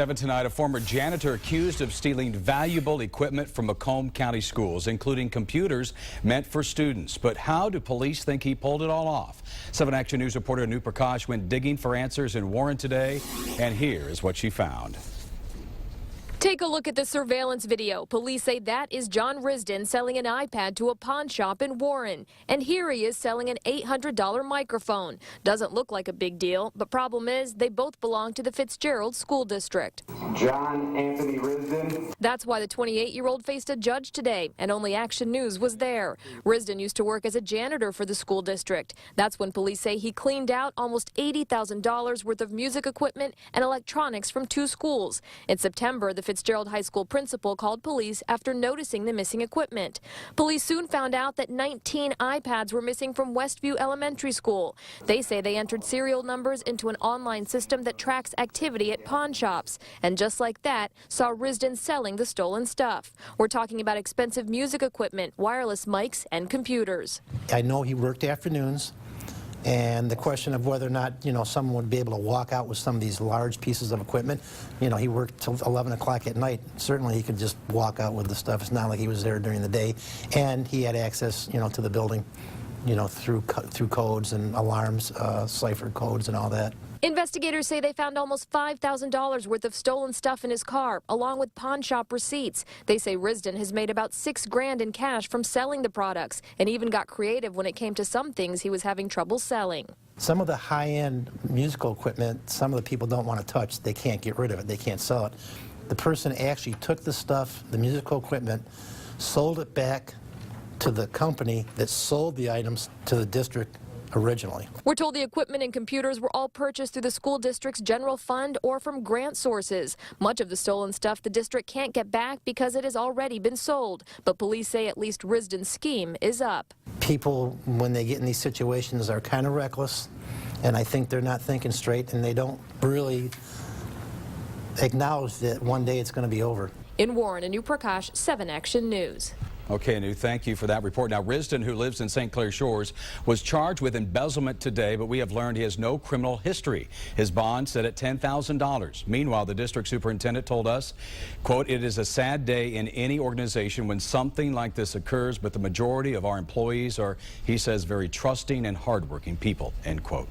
7 tonight, a former janitor accused of stealing valuable equipment from Macomb County schools, including computers meant for students. But how do police think he pulled it all off? 7 Action News reporter Anu Prakash went digging for answers in Warren today, and here is what she found. Take a look at the surveillance video. Police say that is John Risden selling an iPad to a pawn shop in Warren. And here he is selling an $800 microphone. Doesn't look like a big deal, but problem is they both belong to the Fitzgerald School District. John Anthony Risden. That's why the 28-year-old faced a judge today, and only Action News was there. Risden used to work as a janitor for the school district. That's when police say he cleaned out almost $80,000 worth of music equipment and electronics from 2 schools. In September, the Fitzgerald High School principal called police after noticing the missing equipment. Police soon found out that 19 iPads were missing from Westview Elementary School. They say they entered serial numbers into an online system that tracks activity at pawn shops. And just like that, saw Risden selling the stolen stuff. We're talking about expensive music equipment, wireless mics, and computers. I know he worked afternoons. And the question of whether or not, someone would be able to walk out with some of these large pieces of equipment, he worked till 11 o'clock at night. Certainly he could just walk out with the stuff. It's not like he was there during the day. And he had access, to the building, through codes and alarms, cipher codes and all that. Investigators say they found almost $5,000 worth of stolen stuff in his car, along with pawn shop receipts. They say Risden has made about $6 grand in cash from selling the products, and even got creative when it came to some things he was having trouble selling. Some of the high-end musical equipment, some of the people don't want to touch. They can't get rid of it. They can't sell it. The person actually took the stuff, the musical equipment, sold it back to the company that sold the items to the district originally. We're told the equipment and computers were all purchased through the school district's general fund or from grant sources. Much of the stolen stuff the district can't get back because it has already been sold. But police say at least Risden's scheme is up. People, when they get in these situations, are kind of reckless, and I think they're not thinking straight, and they don't really acknowledge that one day it's going to be over. In Warren, Anu Prakash, 7 Action News. Okay, Anu, thank you for that report. Now, Risden, who lives in St. Clair Shores, was charged with embezzlement today, but we have learned he has no criminal history. His bond set at $10,000. Meanwhile, the district superintendent told us, quote, "It is a sad day in any organization when something like this occurs, but the majority of our employees are," he says, "very trusting and hardworking people," end quote.